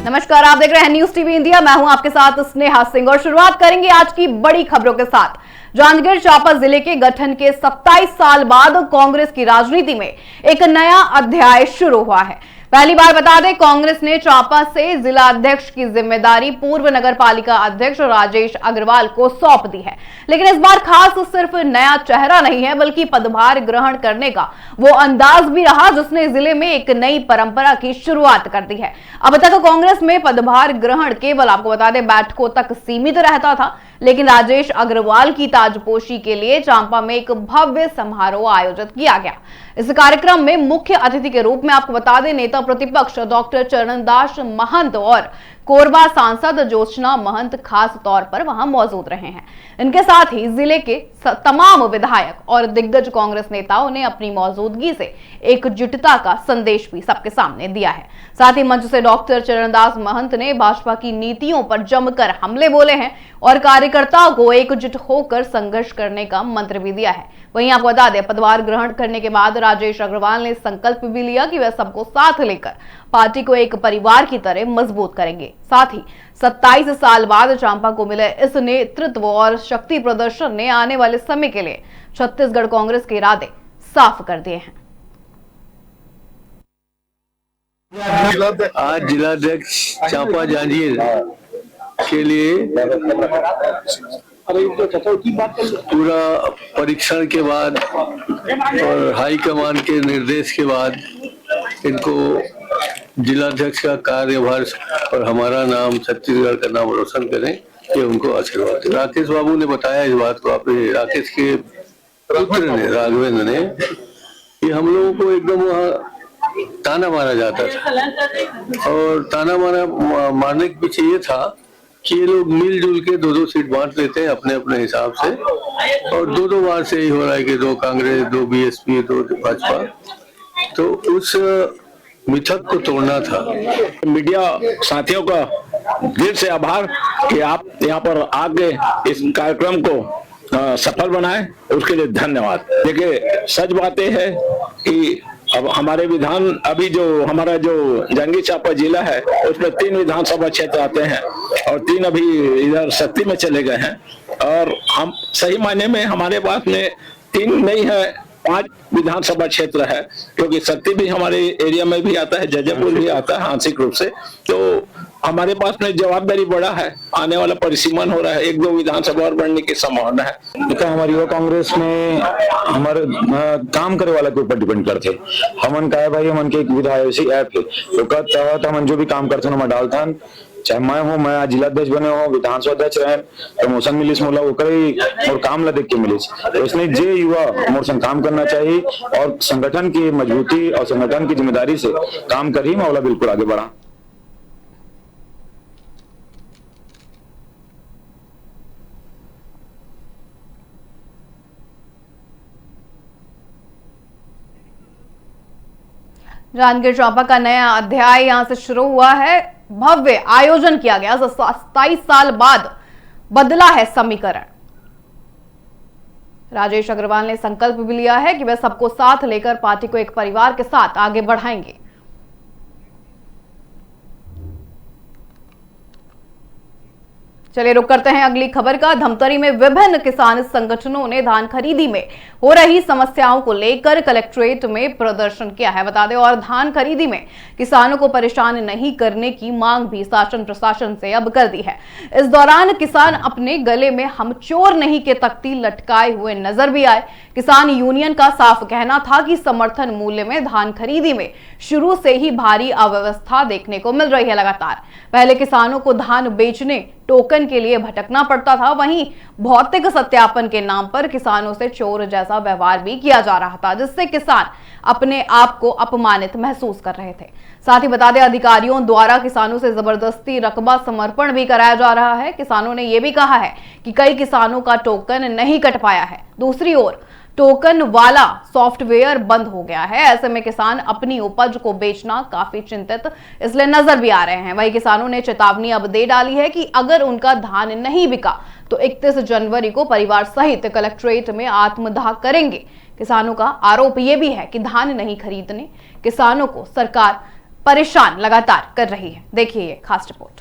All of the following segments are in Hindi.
नमस्कार, आप देख रहे हैं न्यूज टीवी इंडिया। मैं हूं आपके साथ स्नेहा सिंह और शुरुआत करेंगे आज की बड़ी खबरों के साथ। जांजगीर चांपा जिले के गठन के 27 साल बाद कांग्रेस की राजनीति में एक नया अध्याय शुरू हुआ है। पहली बार बता दें, कांग्रेस ने चांपा से जिला अध्यक्ष की जिम्मेदारी पूर्व नगर पालिका अध्यक्ष राजेश अग्रवाल को सौंप दी है। लेकिन इस बार खास सिर्फ नया चेहरा नहीं है, बल्कि पदभार ग्रहण करने का वो अंदाज भी रहा जिसने जिले में एक नई परंपरा की शुरुआत कर दी है। अब तक कांग्रेस में पदभार ग्रहण केवल आपको बता दें बैठकों तक सीमित रहता था, लेकिन राजेश अग्रवाल की ताजपोशी के लिए चांपा में एक भव्य समारोह आयोजित किया गया। इस कार्यक्रम में मुख्य अतिथि के रूप में आपको बता दें नेता प्रतिपक्ष डॉक्टर चरणदास महंत और कोरबा सांसद ज्योत्सना महंत खास तौर पर वहां मौजूद रहे हैं। इनके साथ ही जिले के तमाम विधायक और दिग्गज कांग्रेस नेताओं ने अपनी मौजूदगी से एकजुटता का संदेश भी सबके सामने दिया है। साथ ही मंच से डॉक्टर चरणदास महंत ने भाजपा की नीतियों पर जमकर हमले बोले हैं और कार्यकर्ताओं को एकजुट होकर संघर्ष करने का मंत्र भी दिया है। वहीं आपको बता दें, पदभार ग्रहण करने के बाद राजेश अग्रवाल ने संकल्प भी लिया कि वह सबको साथ लेकर पार्टी को एक परिवार की तरह मजबूत करेंगे। साथ ही 27 साल बाद चांपा को मिले इस नेतृत्व और शक्ति प्रदर्शन ने आने वाले समय के लिए छत्तीसगढ़ कांग्रेस के इरादे साफ कर दिए हैं। आज जिलाध्यक्ष चांपा जांजगीर के लिए पूरा परीक्षण के बाद और हाईकमान के निर्देश के बाद इनको जिलाध्यक्ष का कार्यभार और हमारा नाम छत्तीसगढ़ का नाम रोशन करें, ये उनको आशीर्वाद। राकेश बाबू ने बताया इस बात को, आपने राकेश के पुत्र ने राघवेंद्र ने, ये हम लोगों को एकदम वहाँ ताना मारा जाता था और ताना मारने के पीछे ये था कि ये लोग मिलजुल के दो सीट बांट लेते हैं अपने अपने हिसाब से, और दो बार से ही हो रहा है कि 2 कांग्रेस, 2 बीएसपी, 2 भाजपा। तो उस मिथक को तोड़ना था। मीडिया साथियों का दिल से आभार कि आप यहाँ पर आके इस कार्यक्रम को सफल बनाए, उसके लिए धन्यवाद। देखिए, सच बात यह है कि अब हमारे विधान अभी जो हमारा जो जांजगीर चांपा जिला है उसमें 3 विधानसभा क्षेत्र आते हैं और 3 अभी इधर शक्ति में चले गए हैं, और हम सही मायने में हमारे पास में 3 नहीं है, 5 विधानसभा क्षेत्र है, क्योंकि शक्ति भी हमारे एरिया में भी आता है, जजपुर भी आता है आंशिक रूप से। तो हमारे पास में जवाबदारी बड़ा है, आने वाला परिसीमन हो रहा है, 1-2 विधानसभा और बढ़ने की संभावना है। तो हमारी युवा कांग्रेस में हमारे काम करे वाला के ऊपर डिपेंड करते। हमन का है भाई, हमन के एक विधायक ऐप के तो कहता हमन जो भी काम करते हैं डालता, चाहे मैं आज जिलाध्यक्ष बने हो, विधानसभा अध्यक्ष रहे, प्रमोशन मिलिस मोला और काम ला देख के मिलिस। तो इसलिए जे युवा मोर संग काम करना चाहिए और संगठन की मजबूती और संगठन की जिम्मेदारी से काम करी, मैं बिल्कुल आगे बढ़ा। जांजगीर चांपा का नया अध्याय यहां से शुरू हुआ है। भव्य आयोजन किया गया। 27 साल बाद बदला है समीकरण। राजेश अग्रवाल ने संकल्प भी लिया है कि वे सबको साथ लेकर पार्टी को एक परिवार के साथ आगे बढ़ाएंगे। चलिए रुक करते हैं अगली खबर का। धमतरी में विभिन्न किसान संगठनों ने धान खरीदी में हो रही समस्याओं को लेकर कलेक्ट्रेट में प्रदर्शन किया है। बता दें, और धान खरीदी में किसानों को परेशान नहीं करने की मांग भी शासन प्रशासन से अब कर दी है। इस दौरान किसान अपने गले में हम चोर नहीं के तख्ती लटकाए हुए नजर भी आए। किसान यूनियन का साफ कहना था कि समर्थन मूल्य में धान खरीदी में शुरू से ही भारी अव्यवस्था देखने को मिल रही है। लगातार पहले किसानों को धान बेचने टोकन के लिए भटकना पड़ता था, वहीं भौतिक सत्यापन के नाम पर किसानों से चोर जैसा व्यवहार भी किया जा रहा था, जिससे किसान अपने आप को अपमानित महसूस कर रहे थे। साथ ही बता दें, अधिकारियों द्वारा किसानों से जबरदस्ती रकबा समर्पण भी कराया जा रहा है। किसानों ने यह भी कहा है कि कई किसानों का टोकन नहीं कट पाया है। दूसरी ओर टोकन वाला सॉफ्टवेयर बंद हो गया है। ऐसे में किसान अपनी उपज को बेचना काफी चिंतित इसलिए नजर भी आ रहे हैं। वहीं किसानों ने चेतावनी अब दे डाली है कि अगर उनका धान नहीं बिका तो 31 जनवरी को परिवार सहित कलेक्ट्रेट में आत्मदाह करेंगे। किसानों का आरोप यह भी है कि धान नहीं खरीदने किसानों को सरकार परेशान लगातार कर रही है। देखिए ये खास रिपोर्ट।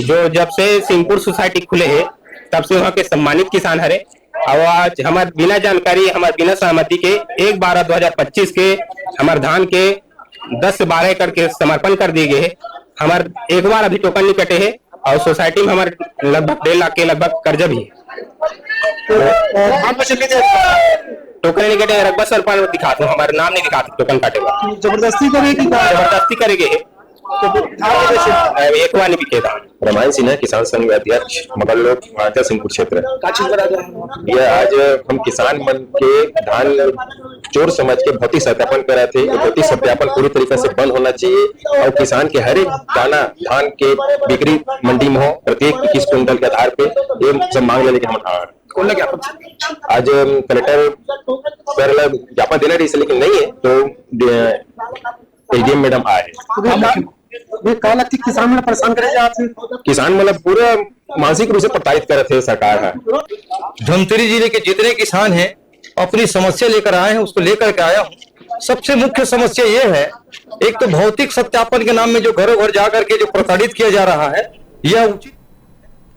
जो जब से सिंहपुर सोसाइटी खुले हैं तब से वहाँ के सम्मानित किसान हरे और आज हमारे बिना जानकारी हमारे बिना सहमति के 1/12/2025 के हमारे धान के 10 से 12 एकड़ के समर्पण कर दिए गए हैं। हमारे एक बार अभी टोकन नहीं कटे हैं और सोसाइटी में हमारे लगभग 1.5 लाख के लगभग कर्जा भी है। टोकन नहीं कटे रकबा सर पर दिखाते हमारे नाम नहीं दिखाते टोकन काटेगा जबरदस्ती करेंगे एक बार नहीं बिकेगा। रामायण सिन्हा किसान संघ अध्यक्ष मगल सिंहपुर क्षेत्र। ये आज हम किसान मन के धान चोर समझ के भौतिक सत्यापन कर रहे थे। भौतिक सत्यापन पूरी तरीके से बंद होना चाहिए और किसान के हर एक दाना धान के बिक्री मंडी में हो प्रत्येक 21 क्विंटल के आधार पे ये सब मांग लेने के हम आज कलेक्टर सर ज्ञापन देना रही लेकिन नहीं है तो एडीएम मैडम आए किसान परेशान करे किसान मतलब पूरा मानसिक रूप से प्रताड़ित कर रहे थे सरकार है। धमतरी जिले के जितने किसान हैं अपनी समस्या लेकर आए हैं उसको लेकर के आया हूँ। सबसे मुख्य समस्या ये है एक तो भौतिक सत्यापन के नाम में जो घरों घर जाकर के जो प्रताड़ित किया जा रहा है यह उचित।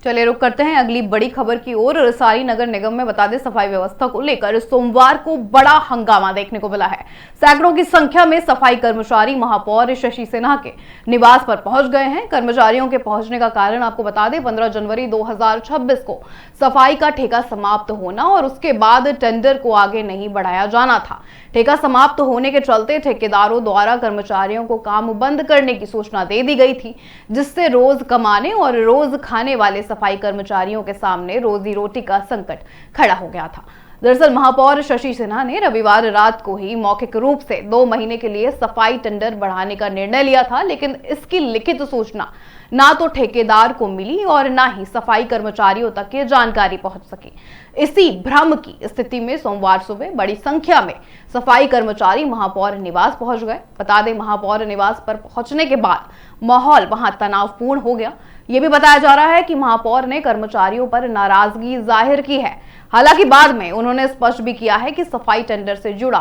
चलिए रुक करते हैं अगली बड़ी खबर की ओर। रिसाली नगर निगम में बता दें सफाई व्यवस्था को लेकर सोमवार को बड़ा हंगामा देखने को मिला है। सैकड़ों की संख्या में सफाई कर्मचारी महापौर शशि सिन्हा के निवास पर पहुंच गए हैं। कर्मचारियों के पहुंचने का कारण आपको बता दें 15 जनवरी 2026 को सफाई का ठेका समाप्त होना और उसके बाद टेंडर को आगे नहीं बढ़ाया जाना था। ठेका समाप्त होने के चलते ठेकेदारों द्वारा कर्मचारियों को काम बंद करने की सूचना दे दी गई थी, जिससे रोज कमाने और रोज खाने वाले सफाई कर्मचारियों के सामने रोजी रोटी का संकट खड़ा हो गया था। दरअसल महापौर शशि सिन्हा ने रविवार रात को ही मौखिक रूप से 2 महीने के लिए सफाई टेंडर बढ़ाने का निर्णय लिया था, लेकिन इसकी लिखित सूचना ना तो ठेकेदार को मिली और ना ही सफाई कर्मचारियों तक ये जानकारी पहुंच सकी। इसी भ्रम की स्थिति में सोमवार सुबह बड़ी संख्या में सफाई कर्मचारी महापौर निवास पहुंच गए। बता दें महापौर निवास पर पहुंचने के बाद माहौल वहां तनावपूर्ण हो गया। ये भी बताया जा रहा है कि महापौर ने कर्मचारियों पर नाराजगी जाहिर की है। हालांकि बाद में उन्होंने स्पष्ट भी किया है कि सफाई टेंडर से जुड़ा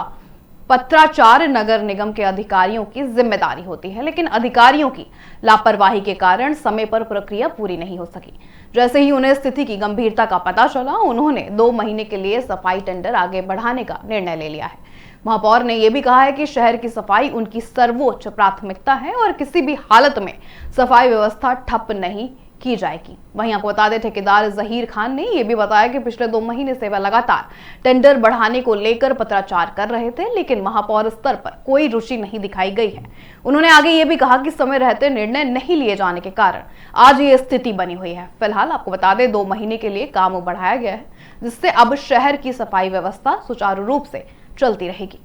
पत्राचार नगर निगम के अधिकारियों की जिम्मेदारी होती है, लेकिन अधिकारियों की लापरवाही के कारण समय पर प्रक्रिया पूरी नहीं हो सकी। जैसे ही उन्हें स्थिति की गंभीरता का पता चला, उन्होंने 2 महीने के लिए सफाई टेंडर आगे बढ़ाने का निर्णय ले लिया है। महापौर ने यह भी कहा है कि शहर की सफाई उनकी सर्वोच्च प्राथमिकता है और किसी भी हालत में सफाई व्यवस्था ठप नहीं की जाएगी। वहीं आपको बता दें ठेकेदार जहीर खान ने यह भी बताया कि पिछले 2 महीने से वह लगातार टेंडर बढ़ाने को लेकर पत्राचार कर रहे थे, लेकिन महापौर स्तर पर कोई रुचि नहीं दिखाई गई है। उन्होंने आगे यह भी कहा कि समय रहते निर्णय नहीं लिए जाने के कारण आज ये स्थिति बनी हुई है। फिलहाल आपको बता दें 2 महीने के लिए काम बढ़ाया गया है, जिससे अब शहर की सफाई व्यवस्था सुचारू रूप से चलती रहेगी।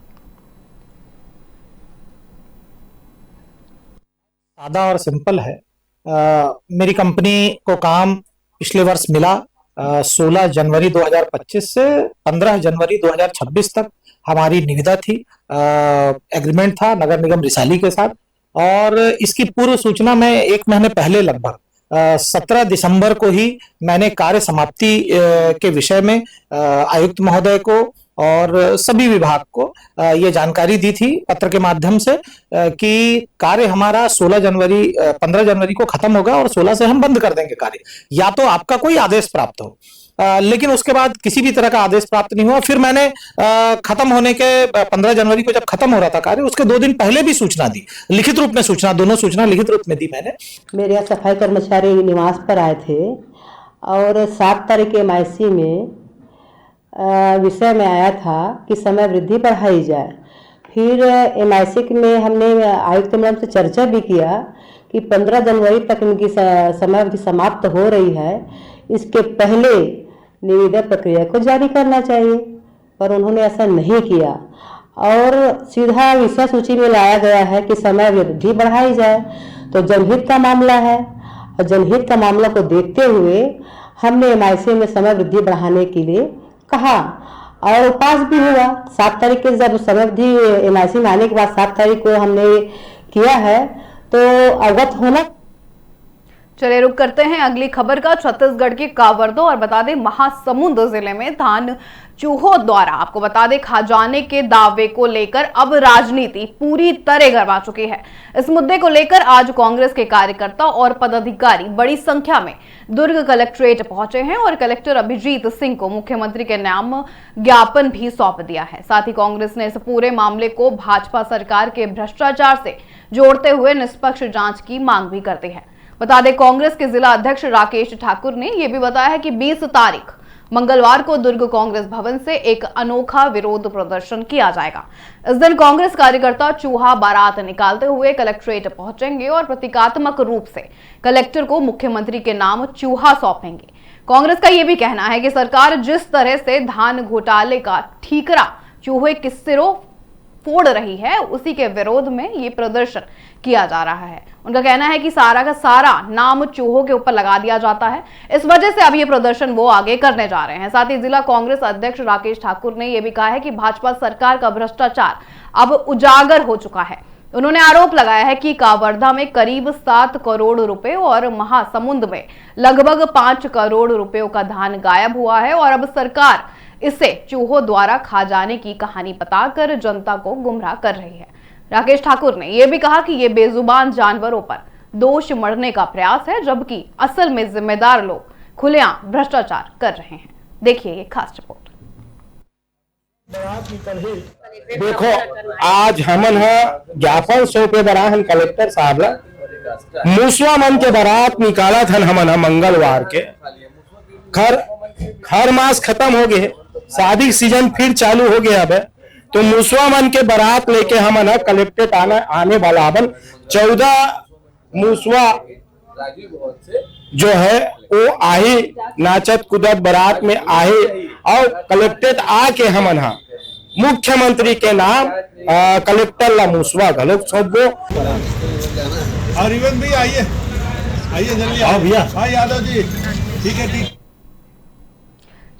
सादा और सिंपल है। मेरी कंपनी को काम पिछले वर्ष मिला 16 जनवरी 2025 से 15 जनवरी 2026 तक हमारी निविदा थी। एग्रीमेंट था नगर निगम रिसाली के साथ और इसकी पूर्व सूचना मैं 1 महीने पहले लगभग 17 दिसंबर को ही मैंने कार्य समाप्ति के विषय में आयुक्त महोदय को और सभी विभाग को ये जानकारी दी थी पत्र के माध्यम से कि कार्य हमारा 15 जनवरी को खत्म होगा और 16 से हम बंद कर देंगे कार्य, या तो आपका कोई आदेश प्राप्त हो। लेकिन उसके बाद किसी भी तरह का आदेश प्राप्त नहीं हुआ। फिर मैंने खत्म होने के 15 जनवरी को जब खत्म हो रहा था कार्य, उसके 2 दिन पहले भी सूचना दी, लिखित रूप में सूचना, दोनों सूचना लिखित रूप में दी मैंने। मेरे यहाँ सफाई कर्मचारी निवास पर आए थे और 7 तारीख के MIC में विषय में आया था कि समय वृद्धि बढ़ाई जाए। फिर MIC में हमने आयुक्त मैडम से चर्चा भी किया कि 15 जनवरी तक इनकी समय अवधि समाप्त हो रही है, इसके पहले निविदा प्रक्रिया को जारी करना चाहिए, पर उन्होंने ऐसा नहीं किया और सीधा विषय सूची में लाया गया है कि समय वृद्धि बढ़ाई जाए। तो जनहित का मामला है और जनहित का मामला को देखते हुए हमने MIC में समय वृद्धि बढ़ाने के लिए कहा और पास भी हुआ। 7 तारीख के जब समय अवधि MIC में आने के बाद 7 तारीख को हमने किया है, तो अवगत होना। चलिए रुक करते हैं अगली खबर का। छत्तीसगढ़ के कांवरदो और बता दें महासमुंद जिले में धान चूहों द्वारा आपको बता दें खा जाने के दावे को लेकर अब राजनीति पूरी तरह गरमा चुकी है। इस मुद्दे को लेकर आज कांग्रेस के कार्यकर्ता और पदाधिकारी बड़ी संख्या में दुर्ग कलेक्ट्रेट पहुंचे हैं और कलेक्टर अभिजीत सिंह को मुख्यमंत्री के नाम ज्ञापन भी सौंप दिया है। साथ ही कांग्रेस ने इस पूरे मामले को भाजपा सरकार के भ्रष्टाचार से जोड़ते हुए निष्पक्ष जांच की मांग भी करती है। बता दें कांग्रेस के जिला अध्यक्ष राकेश ठाकुर ने यह भी बताया है कि 20 तारीख मंगलवार को दुर्ग कांग्रेस भवन से एक अनोखा विरोध प्रदर्शन किया जाएगा। इस दिन कांग्रेस कार्यकर्ता चूहा बारात निकालते हुए कलेक्ट्रेट पहुंचेंगे और प्रतीकात्मक रूप से कलेक्टर को मुख्यमंत्री के नाम चूहा सौंपेंगे। कांग्रेस का यह भी कहना है कि सरकार जिस तरह से धान घोटाले का ठीकरा चूहे के सिरों फोड़ रही है उसी के विरोध में ये प्रदर्शन किया जा रहा है। उनका कहना है कि सारा का सारा नाम चूहों के ऊपर लगा दिया जाता है, इस वजह से अब ये प्रदर्शन वो आगे करने जा रहे हैं। साथ ही जिला कांग्रेस अध्यक्ष राकेश ठाकुर ने यह भी कहा है कि भाजपा सरकार का भ्रष्टाचार अब उजागर हो चुका है। उन्होंने आरोप लगाया है कि कांवरदा में करीब 7 करोड़ रुपए और महासमुंद में लगभग 5 करोड़ रुपयों का धान गायब हुआ है और अब सरकार इसे चूहों द्वारा खा जाने की कहानी बताकर जनता को गुमराह कर रही है। राकेश ठाकुर ने यह भी कहा कि ये बेजुबान जानवरों पर दोष मढ़ने का प्रयास है, जबकि असल में जिम्मेदार लोग खुलेआम भ्रष्टाचार कर रहे हैं। देखिए ये खास रिपोर्ट। देखो आज हमन ज्ञापन सौंपे बराहन कलेक्टर साहब ला मूसवा मन के बारात निकाला था हमन मंगलवार के। हर मास खत्म हो गए, शादी सीजन फिर चालू हो गया अब, तो मूसवा मन के बारात लेके हमन कलेक्ट्रेट आने वाला हवन। 14 मूसवा जो है वो आही नाचत कूदत बारात में आही और कलेक्ट्रेट आके हमन मुख्यमंत्री के नाम कलेक्टर ला मूसवा घलोक सौंपो। और इवन भी आइए जल्दी आओ भैया। हाँ यादव जी ठीक है ठीक।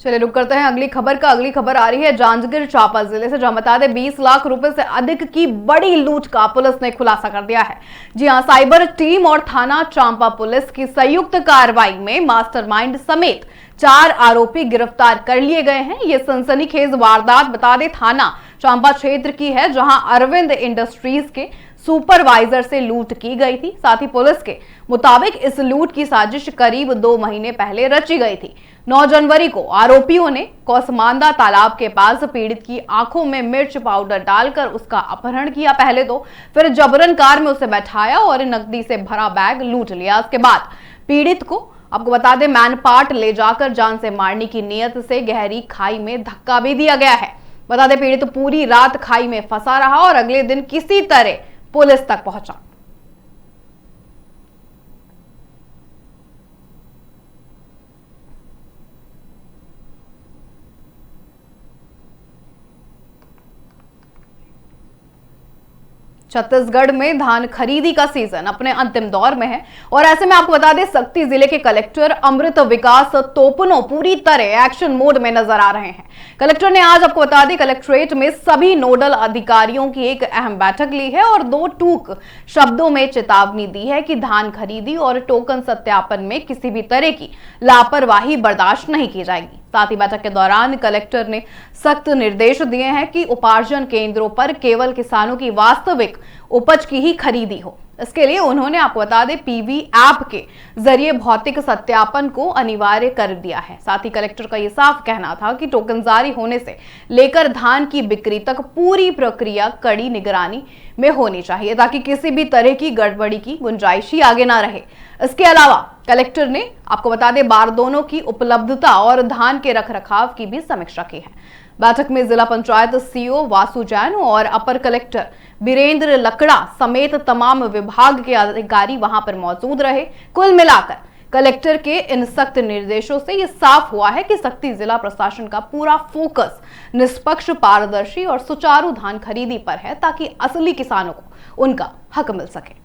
चलिए रुक करते हैं अगली खबर का। अगली खबर आ रही है जांजगीर चांपा जिले से, जहां बता दें 20 लाख रुपए से अधिक की बड़ी लूट का पुलिस ने खुलासा कर दिया है। जी हां, साइबर टीम और थाना चांपा पुलिस की संयुक्त कार्रवाई में मास्टरमाइंड समेत 4 आरोपी गिरफ्तार कर लिए गए हैं। ये सनसनीखेज वारदात बता दें थाना चांपा क्षेत्र की है, जहां अरविंद इंडस्ट्रीज के सुपरवाइजर से लूट की गई थी। साथ ही पुलिस के मुताबिक इस लूट की साजिश करीब 2 महीने पहले रची गई थी। 9 जनवरी को आरोपियों ने कौसमांदा तालाब के पास पीड़ित की आंखों में मिर्च पाउडर डालकर उसका अपहरण किया पहले तो, फिर जबरन कार में उसे बैठाया और नकदी से भरा बैग लूट लिया। उसके बाद पीड़ित को आपको बता दें मैनपाट ले जाकर जान से मारने की नीयत से गहरी खाई में धक्का भी दिया गया है। बता दें पीड़ित पूरी रात खाई में फंसा रहा और अगले दिन किसी तरह पुलिस तक पहुंचा। छत्तीसगढ़ में धान खरीदी का सीजन अपने अंतिम दौर में है और ऐसे में आपको बता दें शक्ति जिले के कलेक्टर अमृत विकास तोपनो पूरी तरह एक्शन मोड में नजर आ रहे हैं। कलेक्टर ने आज आपको बता दें कलेक्ट्रेट में सभी नोडल अधिकारियों की एक अहम बैठक ली है और 2 टूक शब्दों में चेतावनी दी है कि धान खरीदी और टोकन सत्यापन में किसी भी तरह की लापरवाही बर्दाश्त नहीं की जाएगी। साथ ही बैठक के दौरान कलेक्टर ने सख्त निर्देश दिए हैं कि उपार्जन केंद्रों पर केवल किसानों की वास्तविक उपज की ही खरीदी हो। इसके लिए उन्होंने आपको बता दें पीवी ऐप के जरिए भौतिक सत्यापन को अनिवार्य कर दिया है। साथ ही कलेक्टर का यह साफ कहना था कि टोकन जारी होने से लेकर धान की बिक्री तक पूरी प्रक्रिया कड़ी निगरानी में होनी चाहिए ताकि किसी भी तरह की गड़बड़ी की गुंजाइश ही आगे ना रहे। इसके अलावा कलेक्टर ने आपको बता दें बारदानों की उपलब्धता और धान के रखरखाव की भी समीक्षा की है। बैठक में जिला पंचायत सीओ वासु जैन और अपर कलेक्टर बीरेंद्र लकड़ा समेत तमाम विभाग के अधिकारी वहां पर मौजूद रहे। कुल मिलाकर कलेक्टर के इन सख्त निर्देशों से यह साफ हुआ है कि शक्ति जिला प्रशासन का पूरा फोकस निष्पक्ष, पारदर्शी और सुचारू धान खरीदी पर है ताकि असली किसानों को उनका हक मिल सके।